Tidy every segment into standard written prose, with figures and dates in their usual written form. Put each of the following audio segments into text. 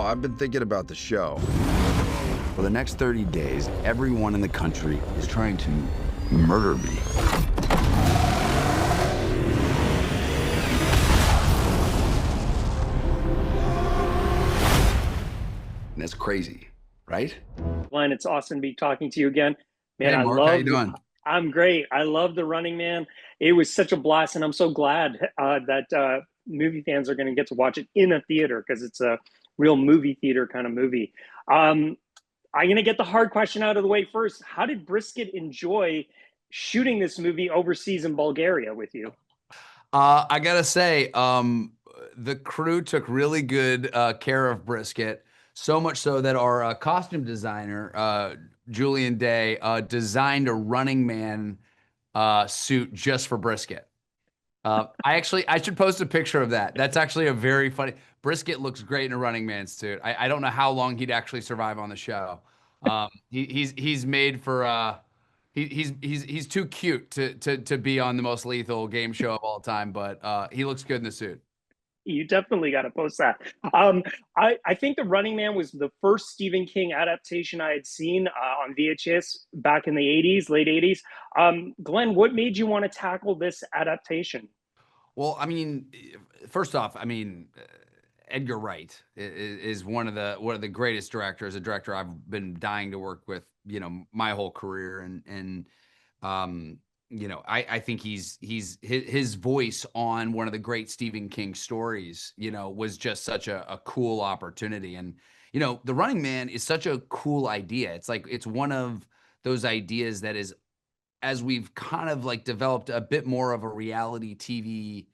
I've been thinking about the show. For the next 30 days, everyone in the country is trying to murder me. And that's crazy, right? Glenn, it's awesome to be talking to you again. Man, Hey, Mark, how you doing? I'm great. I love The Running Man. It was such a blast, and I'm so glad that movie fans are going to get to watch it in a theater because it's a real movie theater kind of movie. I'm going to get the hard question out of the way first. How did Brisket enjoy shooting this movie overseas in Bulgaria with you? I gotta say, the crew took really good care of Brisket, so much so that our costume designer, Julian Day, designed a Running Man suit just for Brisket. I should post a picture of that. That's actually a very funny. Brisket looks great in a Running Man suit. I don't know how long he'd actually survive on the show. He's made for he's too cute to be on the most lethal game show of all time, but he looks good in the suit. You definitely got to post that. I think The Running Man was the first Stephen King adaptation I had seen on VHS back in the 80s, late 80s. Glenn, what made you want to tackle this adaptation? Well, I mean, first off, I mean, Edgar Wright is one of the greatest directors, a director I've been dying to work with, my whole career. And I think his voice on one of the great Stephen King stories, was just such a cool opportunity. And, The Running Man is such a cool idea. It's like, it's one of those ideas that is, as we've kind of like developed a bit more of a reality TV,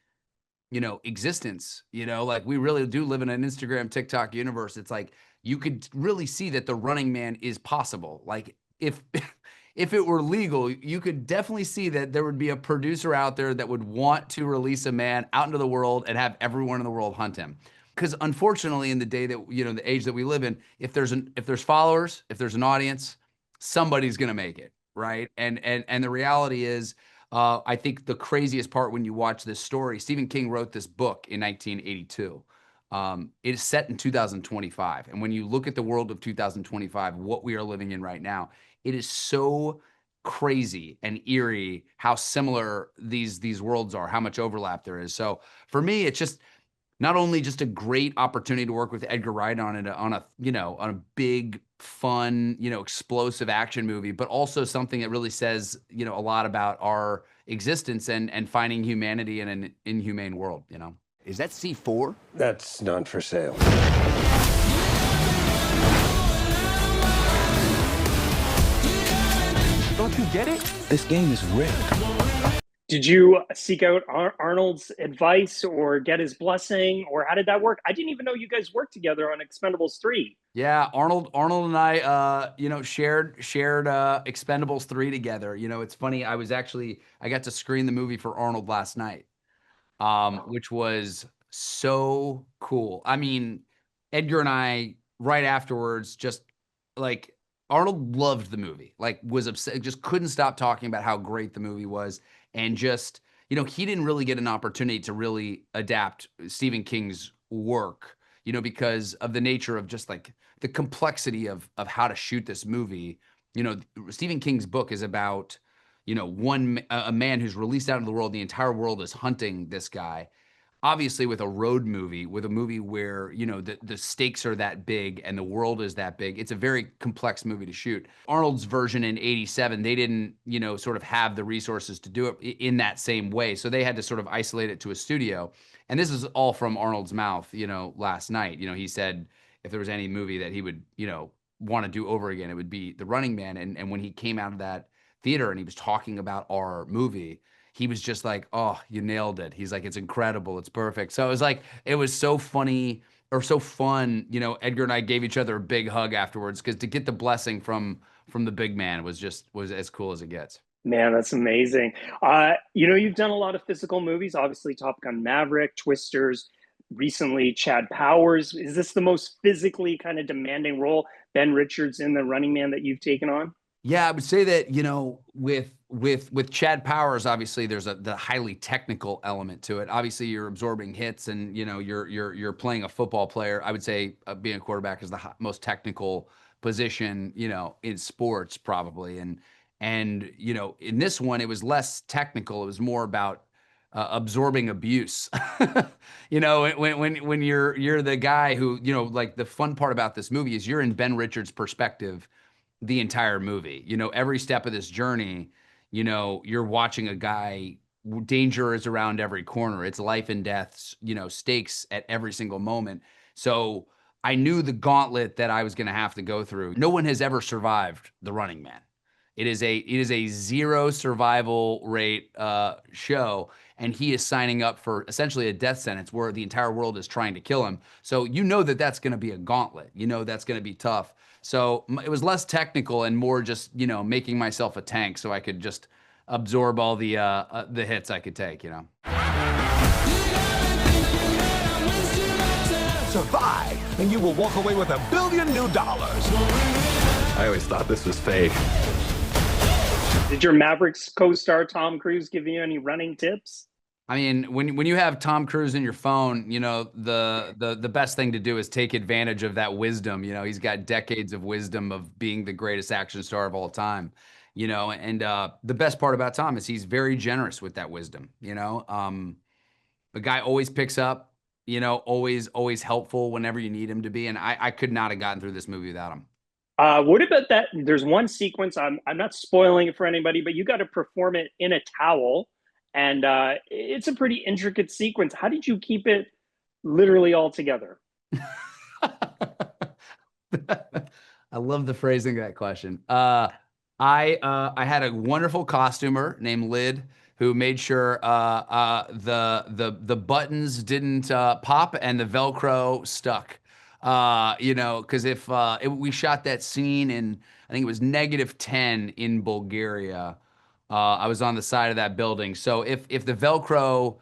existence, like we really do live in an Instagram, TikTok universe. It's like, you could really see that The Running Man is possible. Like if, if it were legal, you could definitely see that there would be a producer out there that would want to release a man out into the world and have everyone in the world hunt him. Because unfortunately, in the day that, the age that we live in, if there's followers, if there's an audience, somebody's going to make it. Right. And the reality is, I think the craziest part when you watch this story, Stephen King wrote this book in 1982. It is set in 2025. And when you look at the world of 2025, what we are living in right now, it is so crazy and eerie how similar these worlds are, how much overlap there is. So for me, it's just not only just a great opportunity to work with Edgar Wright on a big, fun, explosive action movie, but also something that really says, a lot about our existence and finding humanity in an inhumane world, Is that C4? That's not for sale. Don't you get it? This game is rigged. Did you seek out Arnold's advice or get his blessing, or how did that work? I didn't even know you guys worked together on Expendables 3. Yeah, Arnold and I, shared Expendables 3 together. It's funny. I got to screen the movie for Arnold last night, which was so cool. I mean, Edgar and I, right afterwards, just like, Arnold loved the movie, like was upset, just couldn't stop talking about how great the movie was. And just, he didn't really get an opportunity to really adapt Stephen King's work, because of the nature of just like the complexity of how to shoot this movie. Stephen King's book is about, a man who's released out into the world. The entire world is hunting this guy. Obviously, with a road movie, with a movie where, the stakes are that big and the world is that big, it's a very complex movie to shoot. Arnold's version in 87, they didn't, sort of have the resources to do it in that same way. So they had to sort of isolate it to a studio. And this is all from Arnold's mouth, last night. He said if there was any movie that he would, want to do over again, it would be The Running Man. And when he came out of that theater and he was talking about our movie, he was just like, oh, you nailed it. He's like, it's incredible. It's perfect. So it was so funny or so fun. Edgar and I gave each other a big hug afterwards because to get the blessing from the big man was as cool as it gets. Man, that's amazing. You've done a lot of physical movies, obviously Top Gun Maverick, Twisters, recently Chad Powers. Is this the most physically kind of demanding role, Ben Richards in The Running Man, that you've taken on? Yeah, I would say that, with Chad Powers, obviously there's the highly technical element to it. Obviously, you're absorbing hits, and you're playing a football player. I would say being a quarterback is the most technical position, in sports probably. And in this one, it was less technical. It was more about absorbing abuse. When you're the guy who, like, the fun part about this movie is you're in Ben Richards' perspective the entire movie. Every step of this journey, you're watching a guy, danger is around every corner. It's life and death, stakes at every single moment. So I knew the gauntlet that I was going to have to go through. No one has ever survived The Running Man. It is a zero survival rate show, and he is signing up for essentially a death sentence where the entire world is trying to kill him. So that's going to be a gauntlet. That's going to be tough. So it was less technical and more just making myself a tank so I could just absorb all the hits I could take. Survive, and you will walk away with $1 billion new dollars. I always thought this was fake. Did your Mavericks co-star Tom Cruise give you any running tips? I mean, when you have Tom Cruise in your phone, the best thing to do is take advantage of that wisdom. He's got decades of wisdom of being the greatest action star of all time. And the best part about Tom is he's very generous with that wisdom. The guy always picks up. Always helpful whenever you need him to be. And I could not have gotten through this movie without him. What about that? There's one sequence. I'm not spoiling it for anybody, but you got to perform it in a towel, and it's a pretty intricate sequence. How did you keep it literally all together? I love the phrasing of that question. I had a wonderful costumer named Lyd who made sure the buttons didn't pop and the Velcro stuck. Because if we shot that scene in, I think it was -10 in Bulgaria. I was on the side of that building. So if the Velcro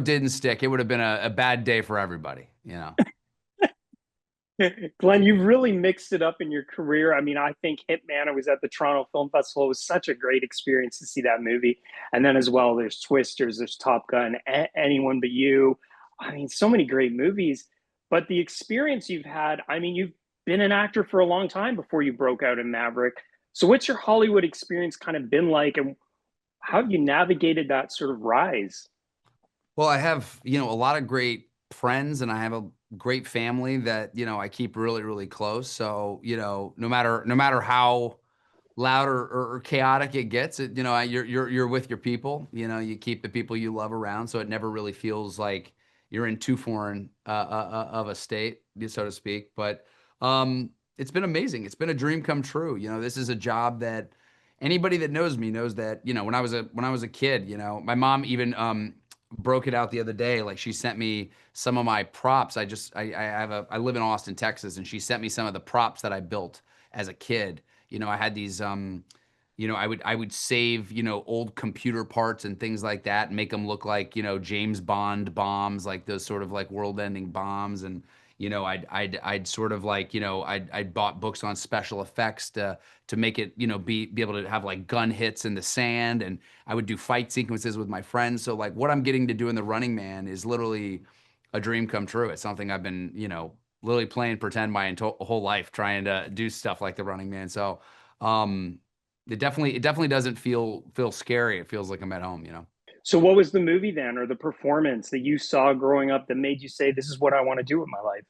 didn't stick, it would have been a bad day for everybody. Glenn, you've really mixed it up in your career. I mean, I think Hitman, I was at the Toronto Film Festival. It was such a great experience to see that movie. And then as well, there's Twisters, there's Top Gun, Anyone But You. I mean, so many great movies. But the experience you've had, I mean, you've been an actor for a long time before you broke out in Maverick. So what's your Hollywood experience kind of been like, and how have you navigated that sort of rise? Well, I have, a lot of great friends, and I have a great family that, I keep really, really close. So, no matter how loud or chaotic it gets, you're with your people. You keep the people you love around, so it never really feels like you're in too foreign of a state, so to speak. But it's been amazing. It's been a dream come true. This is a job that anybody that knows me knows that, when I was a kid, my mom even broke it out the other day. Like, she sent me some of my props. I live in Austin, Texas, and she sent me some of the props that I built as a kid. I had these I would save, old computer parts and things like that and make them look like, James Bond bombs, like those sort of like world-ending bombs. And, I'd sort of like, I'd bought books on special effects to make it, be able to have like gun hits in the sand. And I would do fight sequences with my friends. So like what I'm getting to do in The Running Man is literally a dream come true. It's something I've been, literally playing pretend my whole life, trying to do stuff like The Running Man. So, it definitely doesn't feel scary. It feels like I'm at home. So what was the movie then, or the performance that you saw growing up that made you say, this is what I want to do with my life?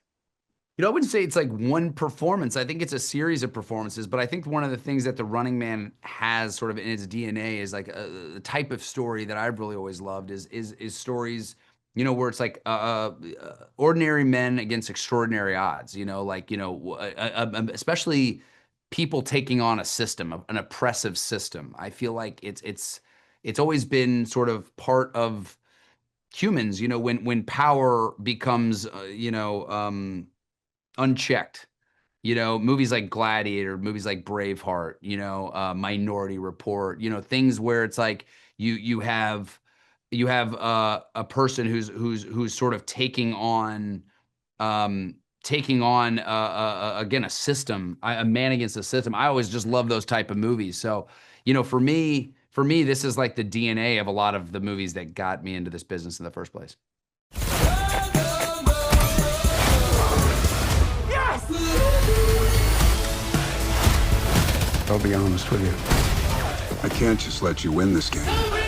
I wouldn't say it's like one performance. I think it's a series of performances, but I think one of the things that The Running Man has sort of in its DNA is like a type of story that I've really always loved is stories, where it's like ordinary men against extraordinary odds, especially people taking on a system, an oppressive system. I feel like it's always been sort of part of humans, when power becomes, unchecked. Movies like Gladiator, movies like Braveheart, Minority Report, things where it's like you have a person who's sort of taking on taking on again a system, a man against a system. I always just love those type of movies. So, you know, for me, this is like the DNA of a lot of the movies that got me into this business in the first place. Yes! I'll be honest with you. I can't just let you win this game.